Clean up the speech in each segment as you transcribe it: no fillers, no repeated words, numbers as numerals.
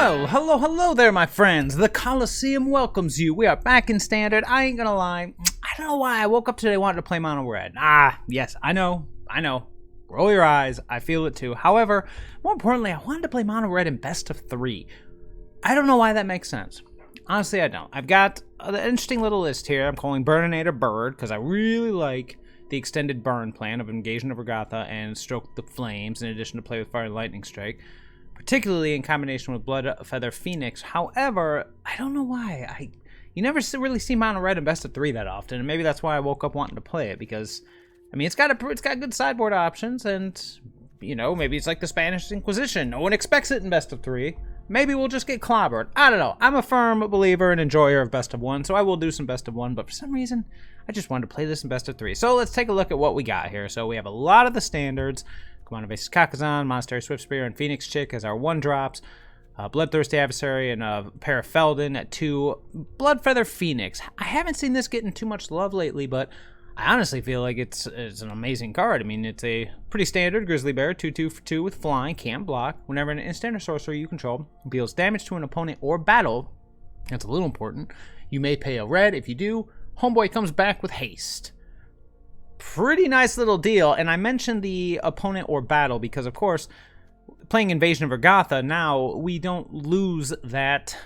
Well, hello there, my friends. The Coliseum welcomes you. We are back in Standard. I ain't gonna lie. I don't know why I woke up today wanting to play mono red. Yes, I know. Roll your eyes. I feel it too. However, more importantly, I wanted to play mono red in best of 3. I don't know why that makes sense. Honestly, I don't. I've got an interesting little list here. I'm calling Burninator Bird because I really like the extended burn plan of Invasion of Regatha and Stroke the Flames, in addition to play with Fire and Lightning Strike, particularly in combination with Blood Feather Phoenix. However, I don't know why. You never really see mono red in best of 3 that often, and maybe that's why I woke up wanting to play it, because I mean, it's got good sideboard options, and you know, maybe it's like the Spanish Inquisition. No one expects it in best of 3. Maybe we'll just get clobbered. I don't know. I'm a firm believer and enjoyer of best of 1, so I will do some best of 1, but for some reason, I just wanted to play this in best of 3. So let's take a look at what we got here. So we have a lot of the standards. Commander Basis Kakazan, Monastery Swiftspear, and Phoenix Chick as our 1-drops. Bloodthirsty Adversary and a pair of Feldon at 2. Bloodfeather Phoenix. I haven't seen this getting too much love lately, but I honestly feel like it's an amazing card. I mean, it's a pretty standard Grizzly Bear, 2/2 for 2 with flying, can't block. Whenever an instant or sorcery you control deals damage to an opponent or battle, that's a little important, you may pay a red. If you do, Homeboy comes back with haste. Pretty nice little deal. And I mentioned the opponent or battle because, of course, playing Invasion of Regatha, now we don't lose that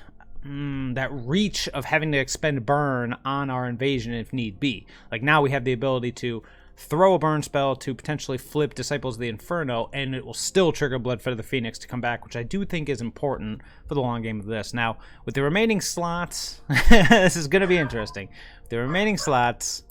reach of having to expend burn on our invasion if need be. Like, now we have the ability to throw a burn spell to potentially flip Disciples of the Inferno, and it will still trigger Bloodfeather Phoenix to come back, which I do think is important for the long game of this. Now, with the remaining slots, this is going to be interesting. With the remaining slots,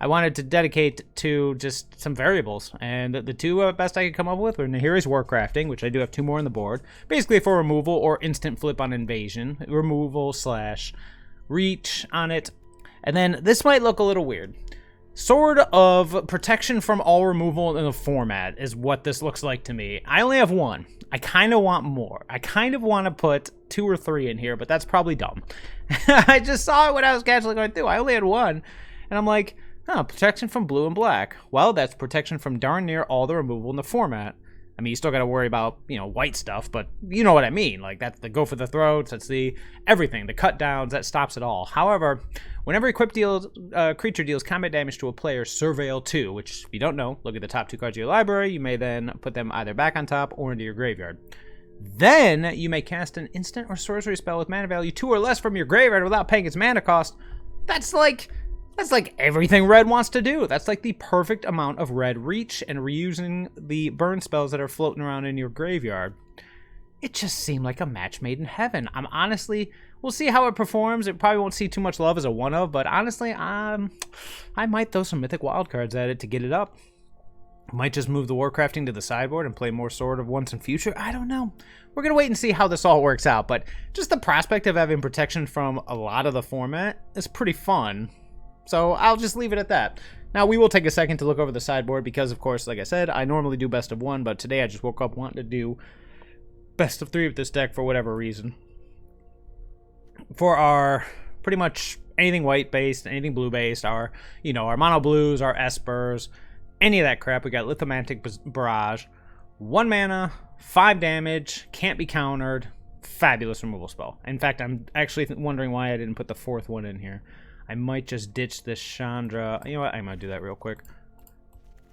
I wanted to dedicate to just some variables, and the 2 best I could come up with were Nahiri's Warcrafting, which I do have 2 more on the board, basically for removal or instant flip on invasion, removal / reach on it, and then this might look a little weird. Sword of Protection from all removal in the format is what this looks like to me. I only have 1. I kind of want more. I kind of want to put 2 or 3 in here, but that's probably dumb. I just saw it when I was casually going through. I only had 1, and I'm like, protection from blue and black. Well, that's protection from darn near all the removal in the format. I mean, you still got to worry about, white stuff, but you know what I mean. Like, that's the go for the throats, that's the everything, the cut downs, that stops it all. However, whenever equipped creature deals combat damage to a player, Surveil 2, which, if you don't know, look at the top 2 cards of your library. You may then put them either back on top or into your graveyard. Then, you may cast an instant or sorcery spell with mana value 2 or less from your graveyard without paying its mana cost. That's like everything red wants to do. That's like the perfect amount of red reach and reusing the burn spells that are floating around in your graveyard. It just seemed like a match made in heaven. I'm honestly, we'll see how it performs. It probably won't see too much love as a 1-of, but honestly, I might throw some Mythic Wildcards at it to get it up. I might just move the Warcrafting to the sideboard and play more Sword of Once and Future. I don't know. We're going to wait and see how this all works out, but just the prospect of having protection from a lot of the format is pretty fun. So I'll just leave it at that. Now, we will take a second to look over the sideboard because, of course, like I said, I normally do best of 1, but today I just woke up wanting to do best of 3 with this deck for whatever reason. For our pretty much anything white-based, anything blue-based, our mono blues, our espers, any of that crap, we got Lithomantic Barrage, 1 mana, 5 damage, can't be countered, fabulous removal spell. In fact, I'm actually wondering why I didn't put the 4th one in here. I might just ditch this Chandra. You know what? I might do that real quick.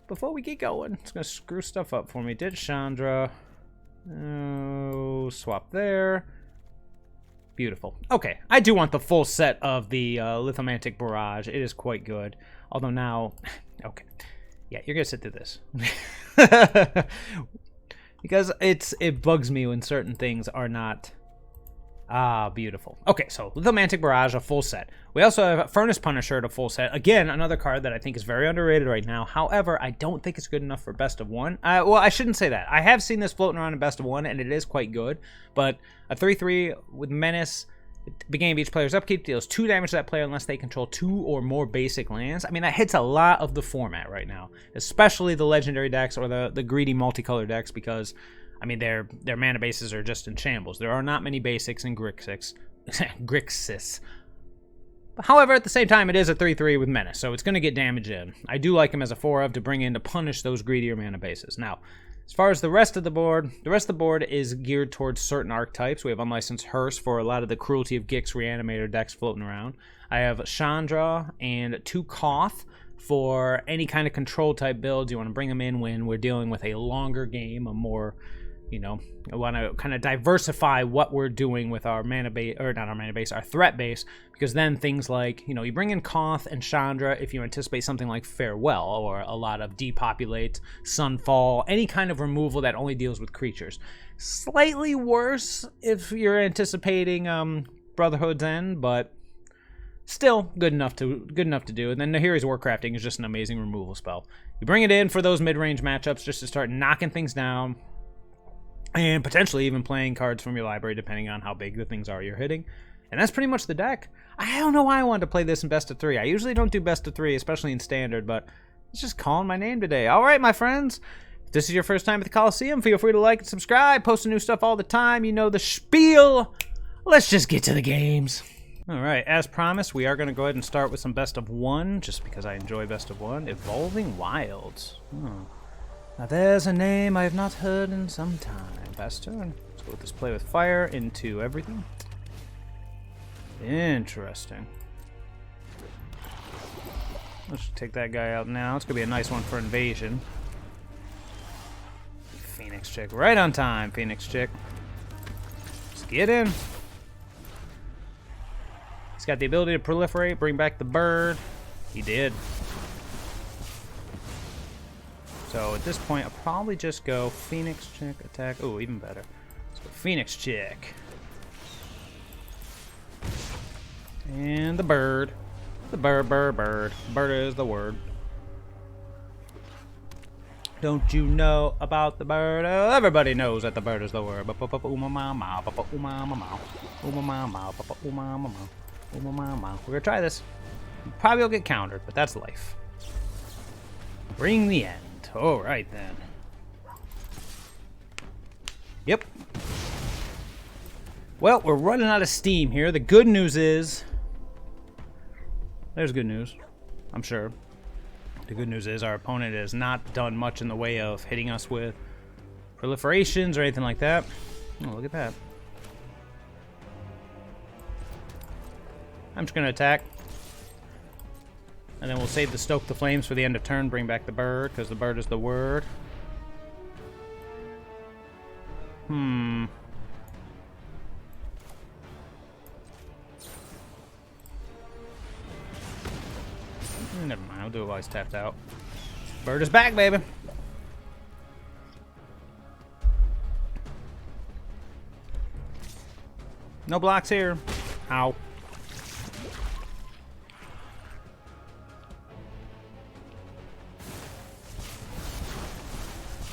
Before we get going, it's going to screw stuff up for me. Ditch Chandra. Oh, swap there. Beautiful. Okay, I do want the full set of the Lithomantic Barrage. It is quite good. Although now... Okay. Yeah, you're going to sit through this. Because it bugs me when certain things are not... beautiful. Okay, so Lithomantic Barrage, a full set. We also have Furnace Punisher, a full set. Again, another card that I think is very underrated right now. However, I don't think it's good enough for best of 1. Well, I shouldn't say that. I have seen this floating around in best of 1, and it is quite good. But a 3/3 with Menace, at the beginning of each player's upkeep, deals 2 damage to that player unless they control 2 or more basic lands. I mean, that hits a lot of the format right now, especially the legendary decks or the greedy multicolor decks, because I mean, their mana bases are just in shambles. There are not many basics in Grixis. However, at the same time, it is a 3/3 with Menace, so it's going to get damage in. I do like him as a 4-of to bring in to punish those greedier mana bases. Now, As far as the rest of the board is geared towards certain archetypes. We have Unlicensed Hearse for a lot of the Cruelty of Gix Reanimator decks floating around. I have Chandra and 2 Koth for any kind of control type builds. You want to bring them in when we're dealing with a longer game, a more, you know, I want to kind of diversify what we're doing with our mana base, or not our mana base, our threat base, because then things like, you know, you bring in Koth and Chandra if you anticipate something like Farewell or a lot of Depopulate, Sunfall, any kind of removal that only deals with creatures. Slightly worse if you're anticipating Brotherhood's End, but still good enough to do. And then Nahiri's Warcrafting is just an amazing removal spell. You bring it in for those mid-range matchups just to start knocking things down, and potentially even playing cards from your library depending on how big the things are you're hitting. And that's pretty much the deck. I don't know why I wanted to play this in best of 3. I usually don't do best of 3, especially in standard, but it's just calling my name today. All right, my friends. If this is your first time at the Coliseum, feel free to like and subscribe. Posting new stuff all the time. You know the spiel. Let's just get to the games. All right, as promised, we are going to go ahead and start with some best of 1, just because I enjoy best of 1. Evolving Wilds. Now there's a name I have not heard in some time. Pass turn. Let's go with this Play with Fire into everything. Interesting. Let's take that guy out now. It's going to be a nice one for invasion. Phoenix Chick. Right on time, Phoenix Chick. Let's get in. He's got the ability to proliferate, bring back the bird. He did. So at this point, I'll probably just go Phoenix Chick, attack. Oh, even better. Let's go Phoenix Chick. And the bird. The bird. Bird is the word. Don't you know about the bird? Everybody knows that the bird is the word. We're gonna try this. Probably will get countered, but that's life. Bring the end. All right, then. Yep. Well, we're running out of steam here. The good news is... There's good news, I'm sure. The good news is our opponent has not done much in the way of hitting us with proliferations or anything like that. Oh, look at that. I'm just going to attack. And then we'll save the Stoke the Flames for the end of turn, bring back the bird, because the bird is the word. Never mind, I'll do it while he's tapped out. Bird is back, baby. No blocks here. Ow.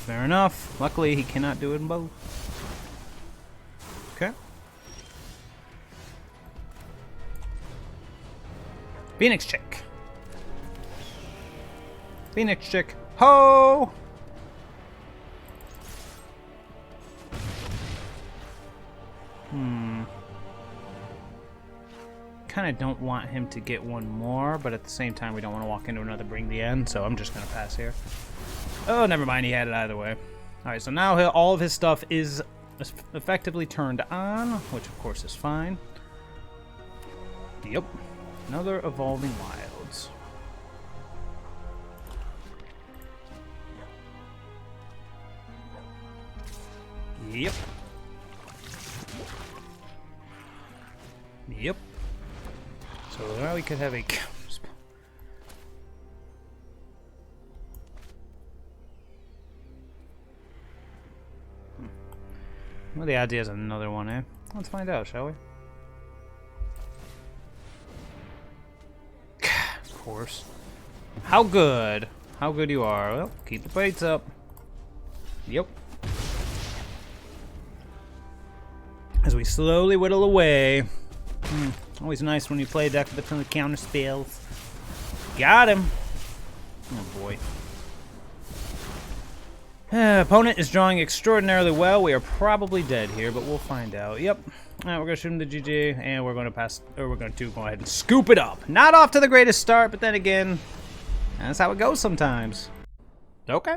Fair enough. Luckily, he cannot do it in both. Okay. Phoenix Chick. Phoenix Chick. Ho! Kind of don't want him to get one more, but at the same time, we don't want to walk into another Bring the End, so I'm just going to pass here. Oh, never mind. He had it either way. All right, so now all of his stuff is effectively turned on, which of course is fine. Yep. Another Evolving Wilds. Yep. Yep. So now we could have a... Well, the idea is another one, eh? Let's find out, shall we? Of course. How good? How good you are. Well, keep the plates up. Yep. As we slowly whittle away. Always nice when you play a deck with a ton of counter spells. Got him. Oh boy. Opponent is drawing extraordinarily well. We are probably dead here, but we'll find out. Yep. Alright, we're gonna shoot him to GG, and we're gonna pass, or we're gonna go ahead and scoop it up. Not off to the greatest start, but then again, that's how it goes sometimes. Okay.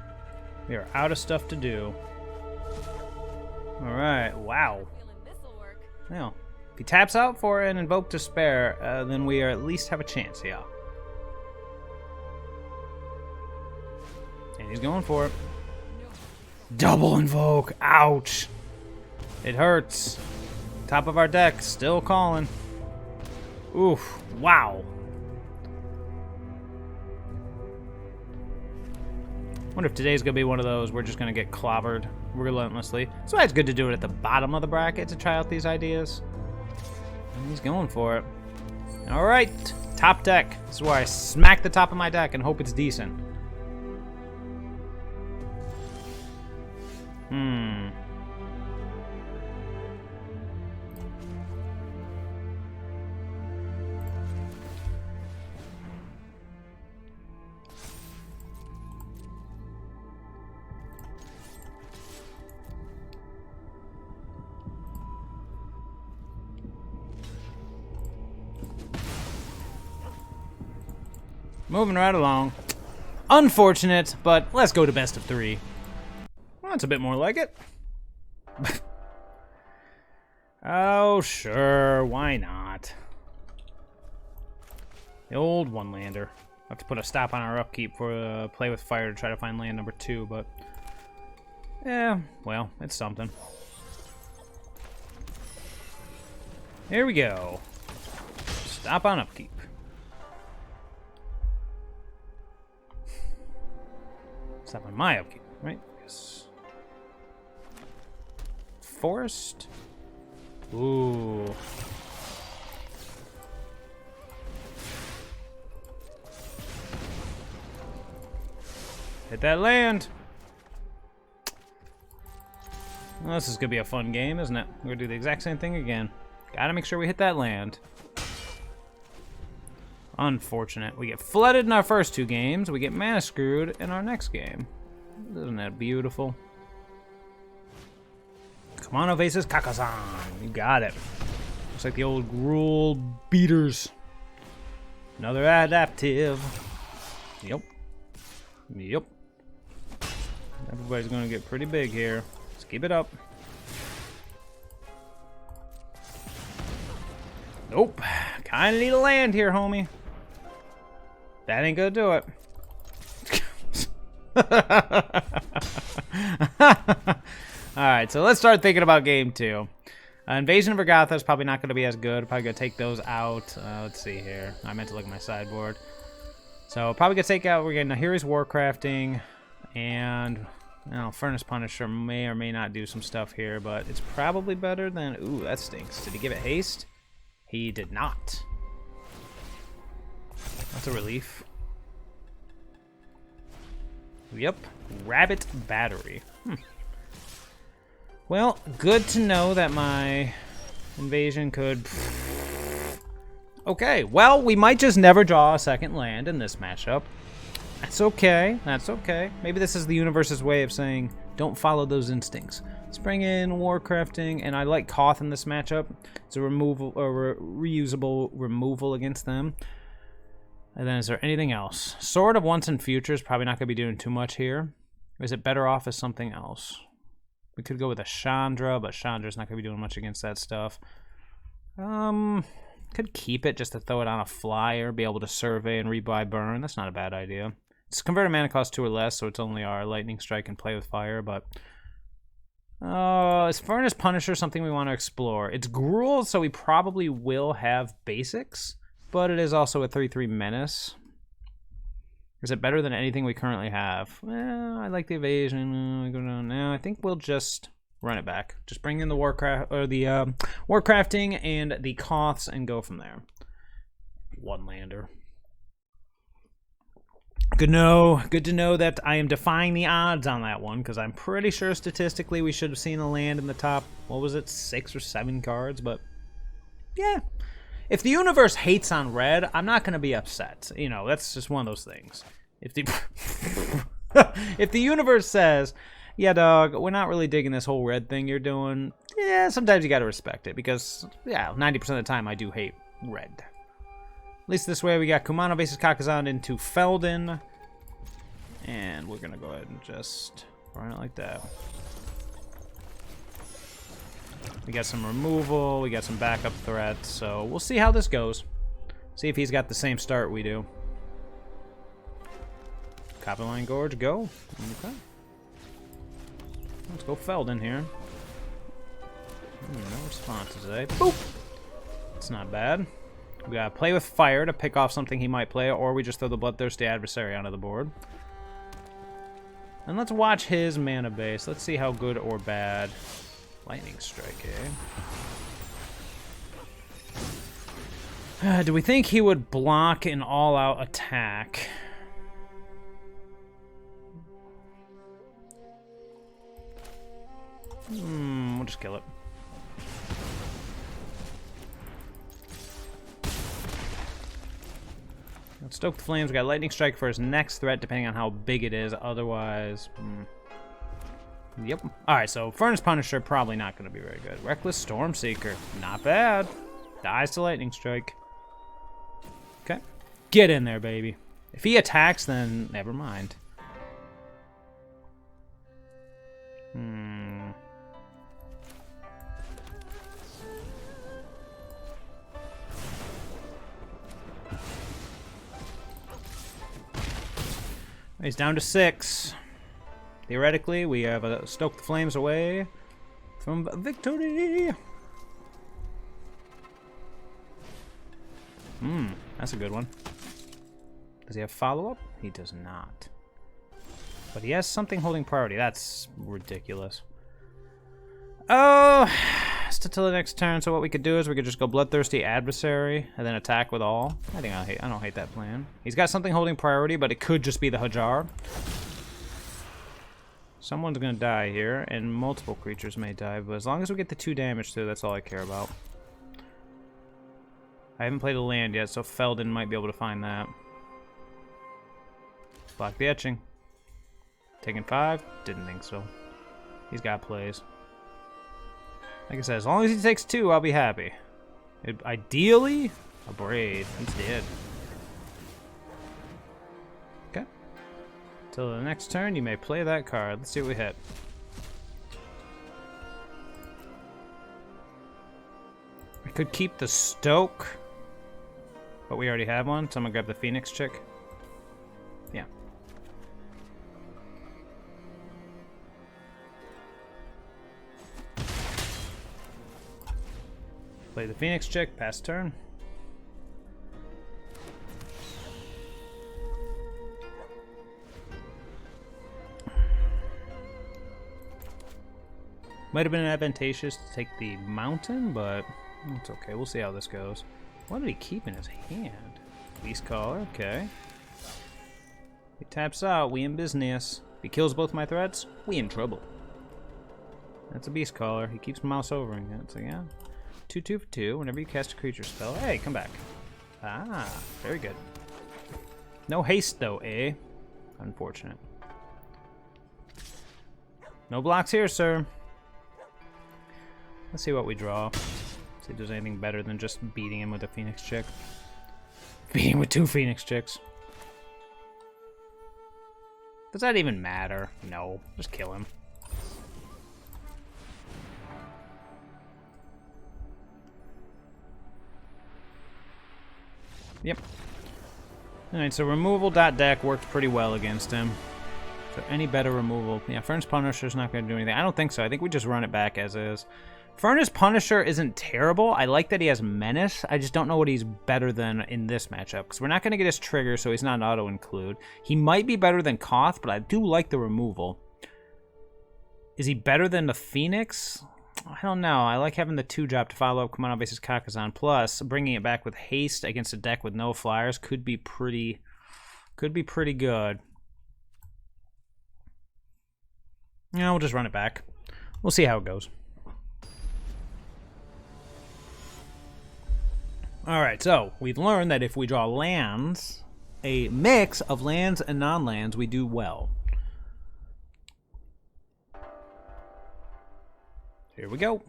We are out of stuff to do. Alright, wow. Feeling this'll work. Well, if he taps out for it and Invoke Despair, then we at least have a chance, yeah. And he's going for it. Double Invoke! Ouch! It hurts. Top of our deck, still calling. Oof, wow. Wonder if today's gonna be one of those we're just gonna get clobbered relentlessly. That's why it's good to do it at the bottom of the bracket to try out these ideas. And he's going for it. All right, top deck. This is where I smack the top of my deck and hope it's decent. Moving right along. Unfortunate, but let's go to best of 3. Well, that's a bit more like it. Oh, sure. Why not? The old one-lander. Have to put a stop on our upkeep for play with fire to try to find land number 2, but... yeah, well, it's something. Here we go. Stop on upkeep. Stop on my upkeep, right? Yes. Forest. Ooh. Hit that land. Well, this is gonna be a fun game, isn't it? We're gonna do the exact same thing again. Gotta make sure we hit that land. Unfortunate. We get flooded in our first 2 games. We get mana screwed in our next game. Isn't that beautiful? Kumano faces Kakazan. You got it. Looks like the old Gruul beaters. Another adaptive. Yep. Yep. Everybody's gonna get pretty big here. Let's keep it up. Nope. Kinda need a land here, homie. That ain't gonna do it. Alright, so let's start thinking about game 2. Invasion of Regatha is probably not gonna be as good. Probably gonna take those out. Let's see here. I meant to look at my sideboard. So probably gonna take out, we're getting a Heroes Warcrafting, and you know, Furnace Punisher may or may not do some stuff here, but it's probably better than, ooh, that stinks. Did he give it haste? He did not. That's a relief. Yep, Rabbit Battery. Well, good to know that my invasion could... Okay, well, we might just never draw a second land in this matchup. That's okay, that's okay. Maybe this is the universe's way of saying, don't follow those instincts. Let's bring in Warcrafting, and I like Koth in this matchup. It's a removal, or reusable removal against them. And then is there anything else? Sword of Once and Future is probably not going to be doing too much here. Or is it better off as something else? We could go with a Chandra, but Chandra's not going to be doing much against that stuff. Could keep it just to throw it on a flyer, be able to survey and rebuy burn. That's not a bad idea. It's converted mana cost 2 or less, so it's only our Lightning Strike and play with fire, but... is Furnace Punisher something we want to explore? It's Gruul, so we probably will have basics. But it is also a 3/3 menace. Is it better than anything we currently have? Well, I like the evasion. We go down now. I think we'll just run it back. Just bring in the Warcrafting and the Koths and go from there. One lander. Good to know that I am defying the odds on that one, because I'm pretty sure statistically we should have seen a land in the top, what was it, 6 or 7 cards, but yeah. If the universe hates on red, I'm not going to be upset. You know, that's just one of those things. If the if the universe says, yeah, dog, we're not really digging this whole red thing you're doing, yeah, sometimes you got to respect it, because, yeah, 90% of the time I do hate red. At least this way we got Kumano faces Kakazan into Feldon. And we're going to go ahead and just Run it like that. We got some removal, we got some backup threats, so we'll see how this goes. See if he's got the same start we do. Copperline Gorge, go. Okay. Let's go Feld in here. No responses, eh? Boop! It's not bad. We gotta play with fire to pick off something he might play, or we just throw the Bloodthirsty Adversary onto the board. And let's watch his mana base. Let's see how good or bad. Lightning Strike, eh? Do we think he would block an all-out attack? We'll just kill it. Let's stoke the flames. We got Lightning Strike for his next threat, depending on how big it is. Otherwise, yep. Alright, so Furnace Punisher, probably not going to be very good. Reckless Stormseeker, not bad. Dies to Lightning Strike. Okay. Get in there, baby. If he attacks, then never mind. He's down to 6. Theoretically, we have stoked the flames away from victory. That's a good one. Does he have follow-up? He does not. But he has something holding priority. That's ridiculous. Oh, still till the next turn. So what we could do is we could just go Bloodthirsty Adversary and then attack with all. I don't hate that plan. He's got something holding priority, but it could just be the Hajar. Someone's gonna die here, and multiple creatures may die. But as long as we get the 2 damage through, that's all I care about. I haven't played a land yet, so Felden might be able to find that. Block the etching. Taking 5? Didn't think so. He's got plays. Like I said, as long as he takes 2, I'll be happy. Ideally, a Braid. He's dead. Okay. Till the next turn, you may play that card. Let's see what we hit. I could keep the Stoke, but we already have one, so I'm gonna grab the Phoenix chick. Yeah. Play the Phoenix chick, pass turn. Might have been advantageous to take the mountain, but it's okay. We'll see how this goes. What did he keep in his hand? Beast Caller, okay. He taps out, we in business. If he kills both my threats, we in trouble. That's a Beast Caller. He keeps mouse overing it, so yeah. 2/2 for 2. Whenever you cast a creature spell, hey, come back. Ah, very good. No haste though, eh? Unfortunate. No blocks here, sir. Let's see what we draw. See if there's anything better than just beating him with a Phoenix chick. Beating with 2 Phoenix chicks. Does that even matter? No. Just kill him. Yep. Alright, so removal.deck worked pretty well against him. So any better removal? Yeah, Furnace Punisher's not going to do anything. I don't think so. I think we just run it back as is. Furnace Punisher isn't terrible. I like that he has Menace. I just don't know what he's better than in this matchup. Because we're not going to get his trigger, so he's not an auto-include. He might be better than Koth, but I do like the removal. Is he better than the Phoenix? I don't know. I like having the 2-drop to follow up Kamado basis Kakazan. Plus, bringing it back with haste against a deck with no flyers could be pretty good. Yeah, we'll just run it back. We'll see how it goes. Alright, so we've learned that if we draw lands, a mix of lands and non-lands, we do well. Here we go.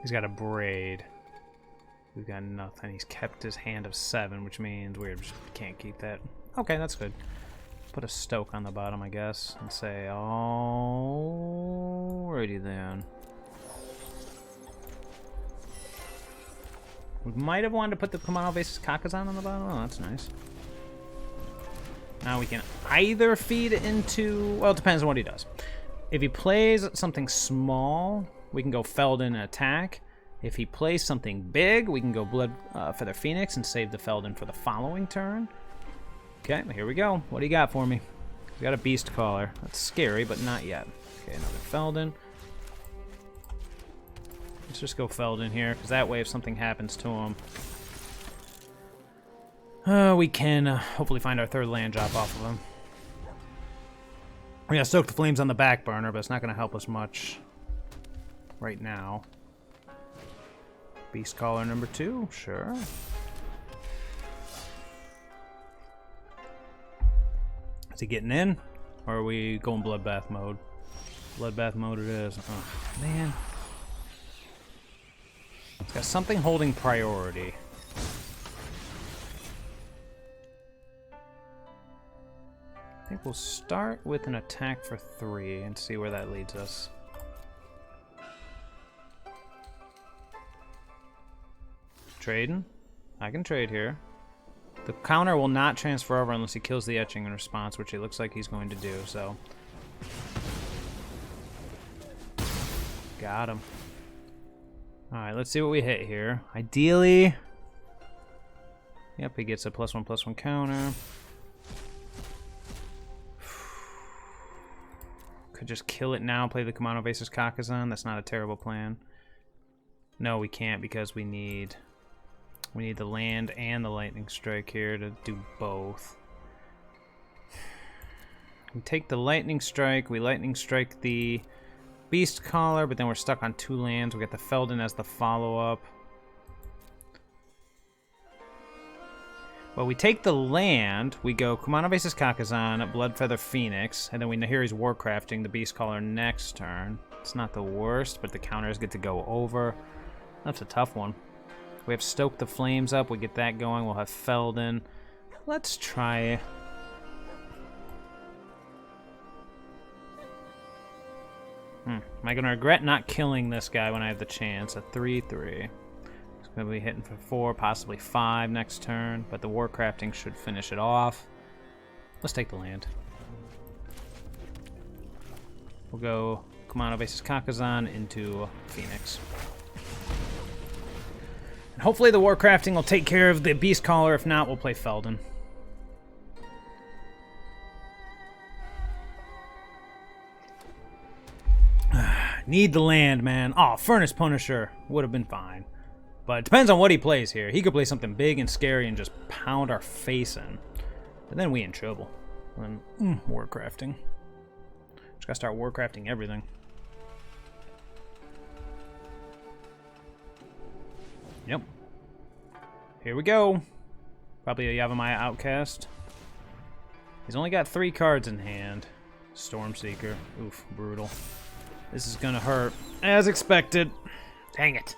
He's got a Braid. We've got nothing. He's kept his hand of 7, which means we just can't keep that. Okay, that's good. Put a stoke on the bottom, I guess, and say, alrighty then. We might have wanted to put the Kumano Vases Kakazan on the bottom. Oh, that's nice. Now we can either feed into... Well, it depends on what he does. If he plays something small, we can go Feldon and attack. If he plays something big, we can go Blood Feather Phoenix and save the Feldon for the following turn. Okay, here we go. What do you got for me? We got a Beast Caller. That's scary, but not yet. Okay, another Feldon. Let's just go Feldon here, because that way if something happens to him, we can hopefully find our 3rd land drop off of him. We gotta Stoke the Flames on the back burner, but it's not going to help us much right now. Beast Caller number 2, sure. Is he getting in? Or are we going Bloodbath mode? Bloodbath mode it is. Oh, man. It's got something holding priority. I think we'll start with an attack for 3 and see where that leads us. Trading? I can trade here. The counter will not transfer over unless he kills the etching in response, which it looks like he's going to do, so. Got him. Alright, let's see what we hit here. Ideally... Yep, he gets a +1/+1 counter. Could just kill it now, play the Kumano Vases Kakazan. That's not a terrible plan. No, we can't because we need the land and the lightning strike here to do both. We take the lightning strike, we lightning strike the Beast Caller, but then we're stuck on 2 lands. We got the Feldon as the follow-up. Well, we take the land, we go Kumano Vases Kakazan, Bloodfeather Phoenix, and then we hear he's Warcrafting the Beast Caller next turn. It's not the worst, but the counters get to go over. That's a tough one. We have Stoke the Flames up, we get that going, we'll have Feldon. Let's try... Am I going to regret not killing this guy when I have the chance? A 3/3. It's going to be hitting for 4, possibly 5 next turn, but the Warcrafting should finish it off. Let's take the land. We'll go Kumano Vases Kakazan into Phoenix. And hopefully the Warcrafting will take care of the Beast Caller. If not, we'll play Feldon. Need the land, man. Oh, Furnace Punisher would have been fine. But it depends on what he plays here. He could play something big and scary and just pound our face in. And then we in trouble. And Warcrafting. Just gotta start Warcrafting everything. Yep. Here we go. Probably a Yavimaya Outcast. He's only got 3 cards in hand. Stormseeker. Oof, brutal. This is gonna hurt, as expected. Dang it.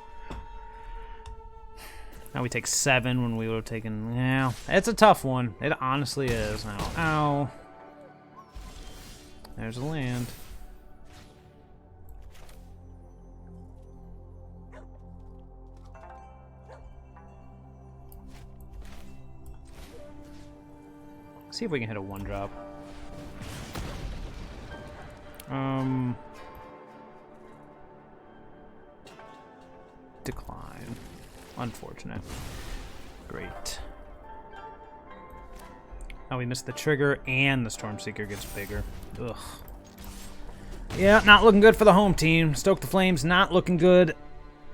Now we take 7 when we would have taken... Yeah, it's a tough one. It honestly is. Ow. Ow. There's a land. See if we can hit a 1-drop. Decline. Unfortunate. Great. Oh, we missed the trigger and the Stormseeker gets bigger. Ugh. Yeah, not looking good for the home team. Stoke the Flames not looking good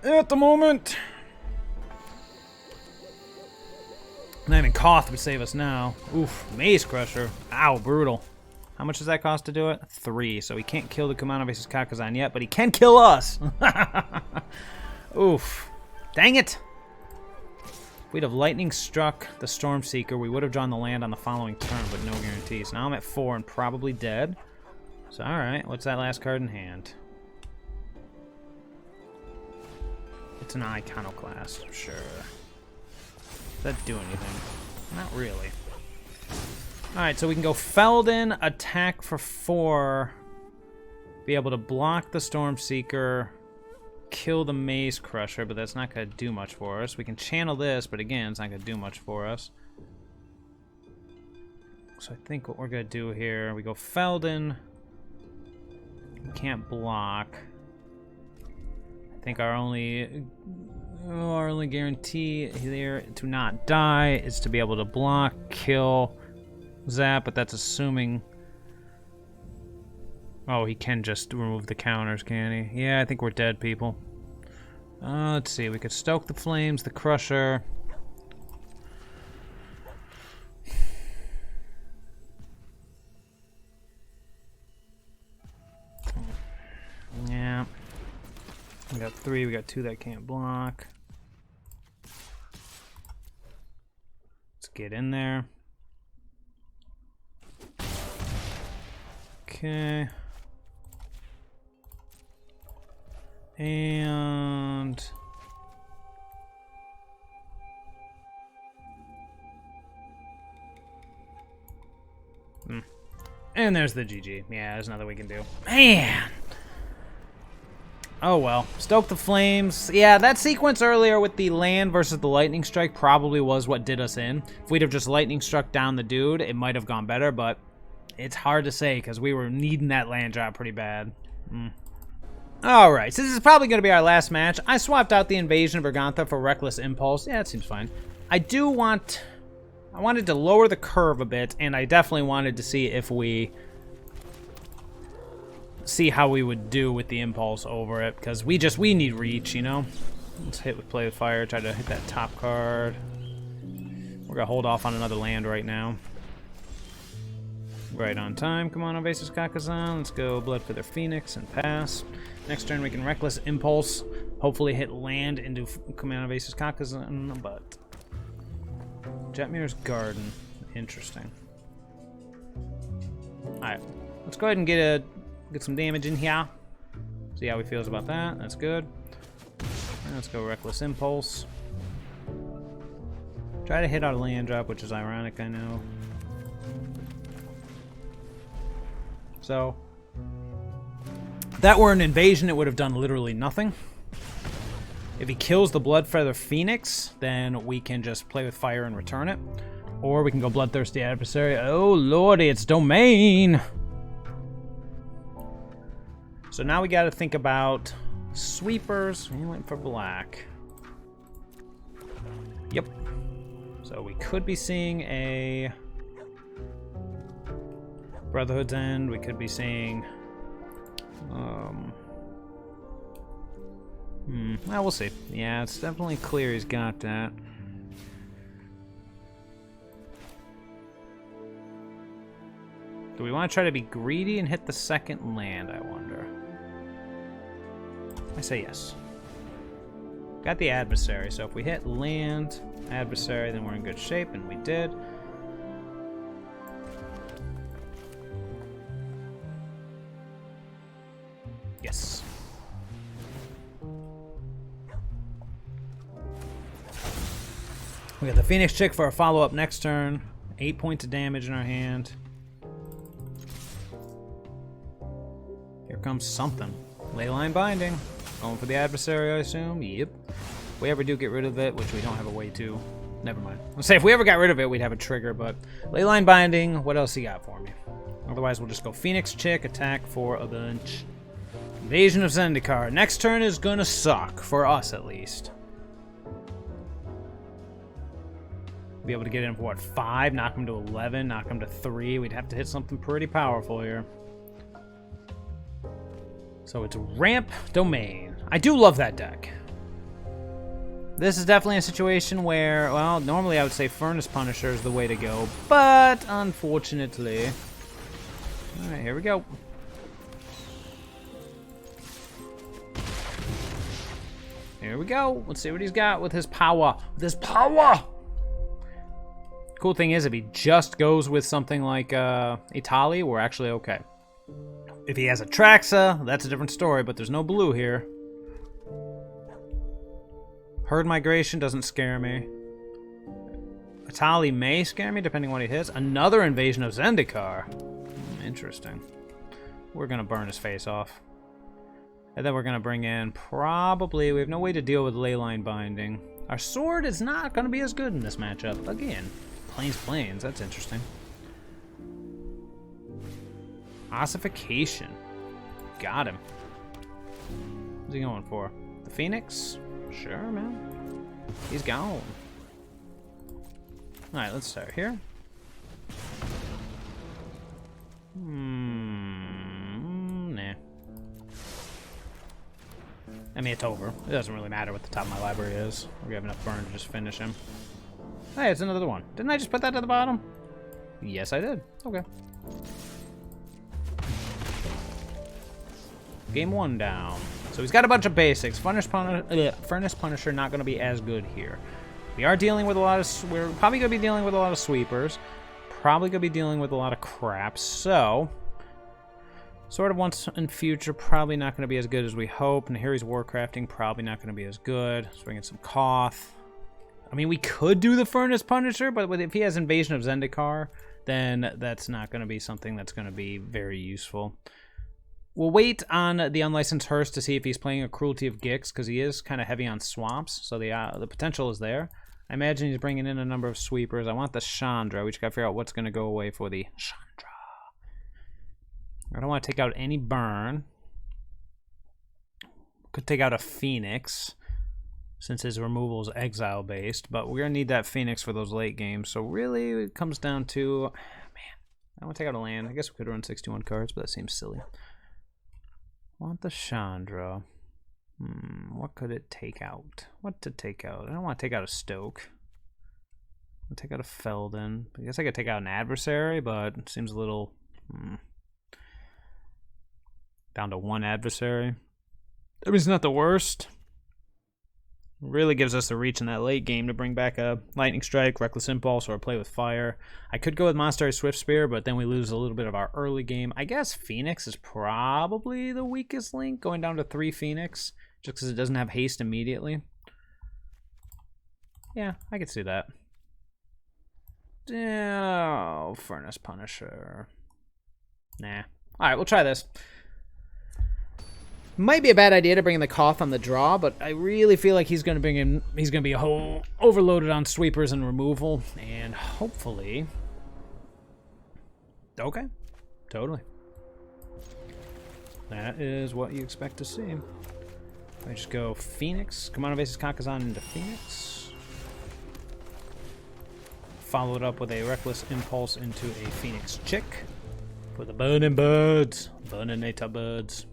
at the moment. Not even Koth would save us now. Oof, Maze Crusher. Ow, brutal. How much does that cost to do it? 3, so he can't kill the Kumano Vases Kakazan yet, but he can kill us! Oof. Dang it! If we'd have lightning struck the Stormseeker, we would have drawn the land on the following turn, but no guarantees. Now I'm at 4 and probably dead. So, alright, what's that last card in hand? It's an iconoclast, sure. Does that do anything? Not really. Alright, so we can go Feldon, attack for 4, be able to block the Stormseeker, kill the Maze Crusher, but that's not going to do much for us. We can channel this, but again, it's not going to do much for us. So I think what we're going to do here, we go Feldon. We can't block. I think our only guarantee here to not die is to be able to block, kill, zap, but that's assuming... Oh, he can just remove the counters, can he? Yeah, I think we're dead, people. Let's see, we could stoke the flames, the crusher. Yeah. We got 3, we got 2 that can't block. Let's get in there. Okay. And... And there's the GG. Yeah, there's nothing we can do. Man! Oh well. Stoke the flames. Yeah, that sequence earlier with the land versus the lightning strike probably was what did us in. If we'd have just lightning struck down the dude, it might have gone better, but it's hard to say because we were needing that land drop pretty bad. Alright, so this is probably going to be our last match. I swapped out the Invasion of Bergantha for Reckless Impulse. Yeah, that seems fine. I wanted to lower the curve a bit, and I definitely wanted to see if we... see how we would do with the Impulse over it, because we need reach, you know? Let's hit with Play with Fire, try to hit that top card. We're going to hold off on another land right now. Right on time. Come on, Invasive Kakazan. Let's go Bloodfeather Phoenix and pass. Next turn we can Reckless Impulse. Hopefully hit land into Command Invasive Kakazan, but... Jetmir's Garden. Interesting. Alright. Let's go ahead and get some damage in here. See how he feels about that. That's good. And let's go Reckless Impulse. Try to hit our land drop, which is ironic, I know. So, if that were an invasion, it would have done literally nothing. If he kills the Bloodfeather Phoenix, then we can just play with fire and return it. Or we can go Bloodthirsty Adversary. Oh lordy, it's Domain! So now we gotta think about sweepers. We went for black. Yep. So we could be seeing a... Brotherhood's End, we could be seeing, well, we'll see. Yeah, it's definitely clear he's got that. Do we want to try to be greedy and hit the second land, I wonder? I say yes. Got the adversary, so if we hit land, adversary, then we're in good shape, and we did. Yes. We got the Phoenix Chick for a follow-up next turn. 8 points of damage in our hand. Here comes something. Leyline Binding. Going for the adversary, I assume. Yep. If we ever do get rid of it, which we don't have a way to. Never mind. Let's say if we ever got rid of it, we'd have a trigger, but Leyline Binding, what else he got for me? Otherwise, we'll just go Phoenix Chick, attack for a bunch. Invasion of Zendikar. Next turn is gonna suck, for us at least. Be able to get in for what, 5, knock him to 11, knock him to 3. We'd have to hit something pretty powerful here. So it's Ramp Domain. I do love that deck. This is definitely a situation where, well, normally I would say Furnace Punisher is the way to go, but unfortunately. Alright, here we go. Here we go. Let's see what he's got with his power. With his power! Cool thing is, if he just goes with something like Itali, we're actually okay. If he has a Traxa, that's a different story, but there's no blue here. Herd Migration doesn't scare me. Atali may scare me depending on what he hits. Another Invasion of Zendikar. Interesting. We're going to burn his face off. And then we're going to bring in probably... We have no way to deal with Leyline Binding. Our sword is not going to be as good in this matchup. Again, Plains. That's interesting. Ossification. Got him. What's he going for? The Phoenix? Sure, man. He's gone. Alright, let's start here. Nah. I mean, it's over. It doesn't really matter what the top of my library is. We have enough burn to just finish him. Hey, it's another one. Didn't I just put that at the bottom? Yes, I did. Okay. Game 1 down. So he's got a bunch of basics. Furnace Punisher not going to be as good here. We are dealing with a lot of... We're probably going to be dealing with a lot of sweepers. Probably going to be dealing with a lot of crap. So... Sort of once in future, probably not going to be as good as we hope. And here he's Warcrafting, probably not going to be as good. Let's bring in some Koth. I mean, we could do the Furnace Punisher, but if he has Invasion of Zendikar, then that's not going to be something that's going to be very useful. We'll wait on the Unlicensed Hearse to see if he's playing a Cruelty of Gix, because he is kind of heavy on swamps, so the potential is there. I imagine he's bringing in a number of sweepers. I want the Chandra. We just got to figure out what's going to go away for the Chandra. I don't want to take out any burn. Could take out a Phoenix, since his removal is exile-based, but we're going to need that Phoenix for those late games. So really, it comes down to... Man, I want to take out a land. I guess we could run 61 cards, but that seems silly. I want the Chandra. What could it take out? What to take out? I don't want to take out a Stoke. I'll take out a Felden. I guess I could take out an Adversary, but it seems a little... Down to one Adversary. I mean, it's not the worst. It really gives us the reach in that late game to bring back a Lightning Strike, Reckless Impulse, or a Play with Fire. I could go with Monastery Swift Spear, but then we lose a little bit of our early game. I guess Phoenix is probably the weakest link, going down to 3 Phoenix, just because it doesn't have haste immediately. Yeah, I could see that. Oh, Furnace Punisher. Nah. Alright, we'll try this. Might be a bad idea to bring in the Koth on the draw, but I really feel like he's going to be overloaded on sweepers and removal, and hopefully... Okay. Totally. That is what you expect to see. I just go Phoenix. Come on, Oasis Kakazan into Phoenix. Followed up with a Reckless Impulse into a Phoenix Chick. For the Burning Birds. Burninator Birds.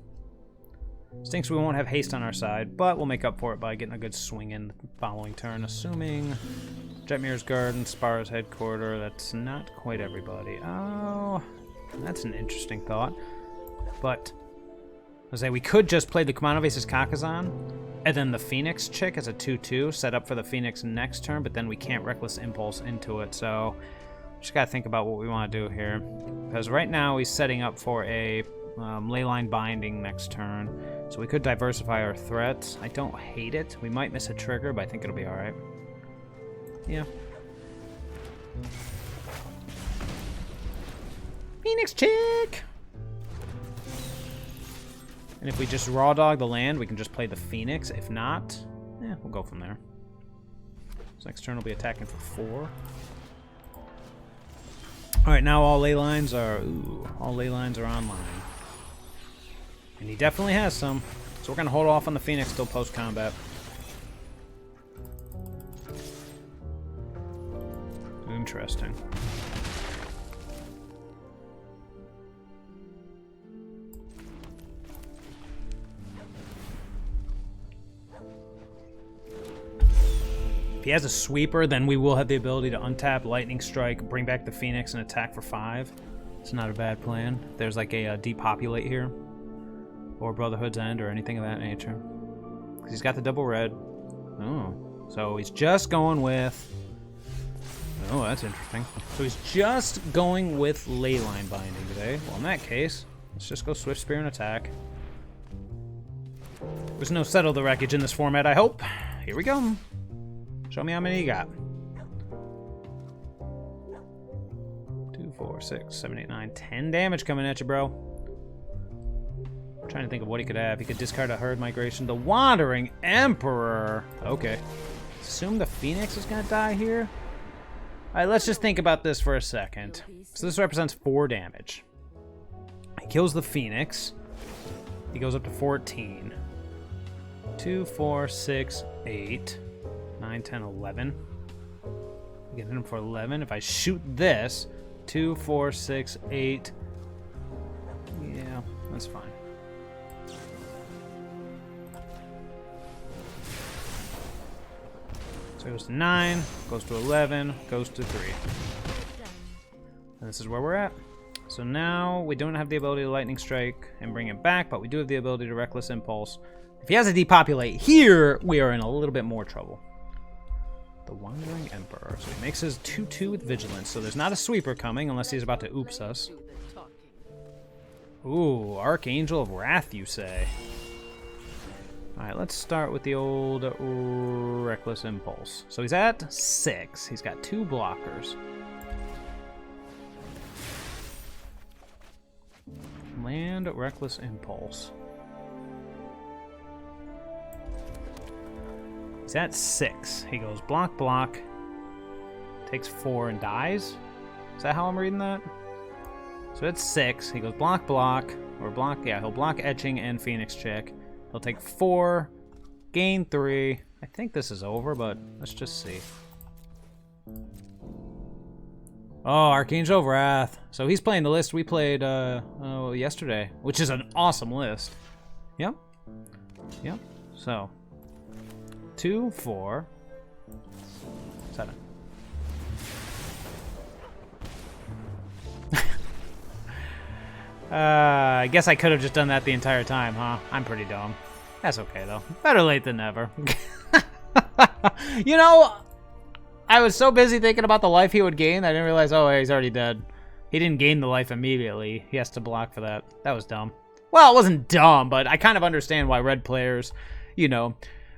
Stinks we won't have haste on our side, but we'll make up for it by getting a good swing in the following turn, assuming Jetmir's Garden, Spar's Headquarter. That's not quite everybody. Oh, that's an interesting thought. But I say we could just play the Kumanovace's Kakazan and then the Phoenix Chick as a 2/2, set up for the Phoenix next turn, but then we can't Reckless Impulse into it, so just gotta think about what we want to do here. Because right now he's setting up for a Leyline Binding next turn, so we could diversify our threats. I don't hate it. We might miss a trigger, but I think it'll be alright. Yeah. Phoenix Chick! And if we just raw dog the land, we can just play the Phoenix. If not, we'll go from there. So next turn we'll be attacking for 4. Alright, now all ley lines are online. And he definitely has some. So we're going to hold off on the Phoenix till post-combat. Interesting. If he has a sweeper, then we will have the ability to untap, Lightning Strike, bring back the Phoenix, and attack for 5. It's not a bad plan. There's like a depopulate here. Or Brotherhood's End, or anything of that nature. Because he's got the double red. Oh. So he's just going with... Oh, that's interesting. So he's just going with Leyline Binding today. Well, in that case, let's just go Swift Spear and attack. There's no Settle the Wreckage in this format, I hope. here we go. Show me how many you got. 2, 4, 6, 7, 8, 9, 10 damage coming at you, bro. I'm trying to think of what he could have. He could discard a herd migration. The Wandering Emperor. Okay. Assume the Phoenix is gonna die here. Alright, let's just think about this for a second. So this represents 4 damage. He kills the Phoenix. He goes up to 14. 2, 4, 6, 8, 9, 10, 11. I get him for 11. If I shoot this, 2, 4, 6, 8. Yeah, that's fine. So it goes to 9, goes to 11, goes to 3. And this is where we're at. So now we don't have the ability to Lightning Strike and bring it back, but we do have the ability to Reckless Impulse. If he has to depopulate here, we are in a little bit more trouble. The Wandering Emperor. So he makes his 2/2 with Vigilance. So there's not a sweeper coming unless he's about to oops us. Ooh, Archangel of Wrath, you say? Alright, let's start with the old Reckless Impulse. So he's at 6. He's got 2 blockers. Land Reckless Impulse. He's at 6. He goes block, block. Takes 4 and dies. Is that how I'm reading that? So it's 6. He goes block, block. Or block, yeah, he'll block Etching and Phoenix Check. He'll take 4. Gain 3. I think this is over, but let's just see. Oh, Archangel of Wrath. So he's playing the list we played yesterday, which is an awesome list. Yep. Yep. So 2, 4, 7. I guess I could have just done that the entire time, huh? I'm pretty dumb. That's okay, though. Better late than never. You know, I was so busy thinking about the life he would gain, I didn't realize, oh, he's already dead. He didn't gain the life immediately. He has to block for that. That was dumb. Well, it wasn't dumb, but I kind of understand why red players, you know,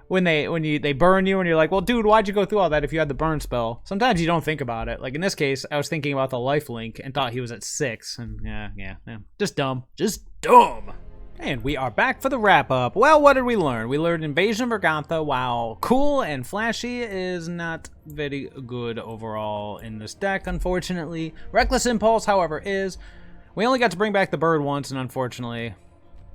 when they burn you and you're like, well, dude, why'd you go through all that if you had the burn spell? Sometimes you don't think about it. Like in this case, I was thinking about the life link and thought he was at 6. And yeah. Just dumb. Just dumb. And we are back for the wrap-up. Well, what did we learn? We learned Invasion of Vergantha, while cool and flashy, is not very good overall in this deck, unfortunately. Reckless Impulse, however, is. We only got to bring back the bird once, and unfortunately,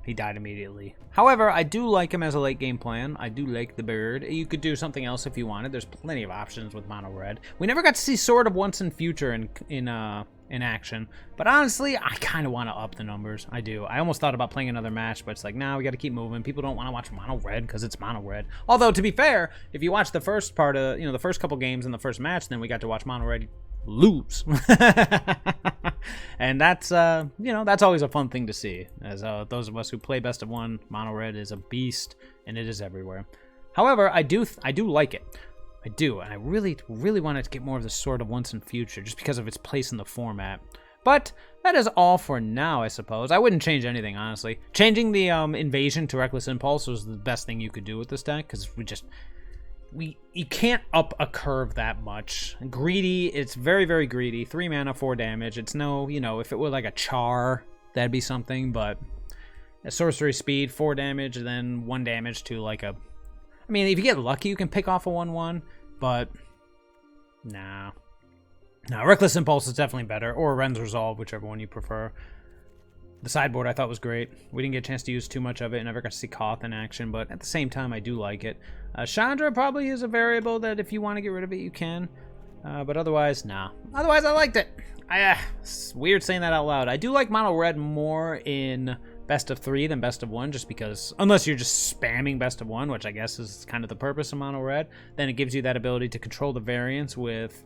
he died immediately. However, I do like him as a late game plan. I do like the bird. You could do something else if you wanted. There's plenty of options with mono red. We never got to see Sword of Once in Future in action, but honestly, I kind of want to up the numbers. I do. I almost thought about playing another match, but it's like, nah, we got to keep moving. People don't want to watch mono red because it's mono red. Although, to be fair, if you watch the first part of, the first couple games in the first match, then we got to watch mono red lose. And that's that's always a fun thing to see, as those of us who play best of one, mono red is a beast and it is everywhere. However, I do like it. I do, and I really wanted to get more of the Sword of Once in Future just because of its place in the format. But that is all for now, I suppose. I wouldn't change anything, honestly. Changing the Invasion to Reckless Impulse was the best thing you could do with this deck, because you can't up a curve that much. Greedy, it's very, very greedy. 3 mana, 4 damage. It's no, if it were like a Char, that'd be something, but a sorcery speed, 4 damage, and then 1 damage to like a... I mean, if you get lucky, you can pick off a 1/1, but nah. Reckless Impulse is definitely better, or Ren's Resolve, whichever one you prefer. The sideboard I thought was great. We didn't get a chance to use too much of it. I never got to see Koth in action, but at the same time, I do like it. Chandra probably is a variable that if you want to get rid of it, you can. But otherwise, nah. Otherwise, I liked it. It's weird saying that out loud. I do like mono red more in best of 3 than best of 1, just because, unless you're just spamming best of 1, which I guess is kind of the purpose of mono red, then it gives you that ability to control the variance with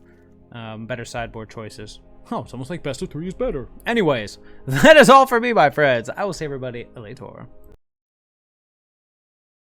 better sideboard choices. Oh, it's almost like best of 3 is better. Anyways, that is all for me, my friends. I will see everybody later.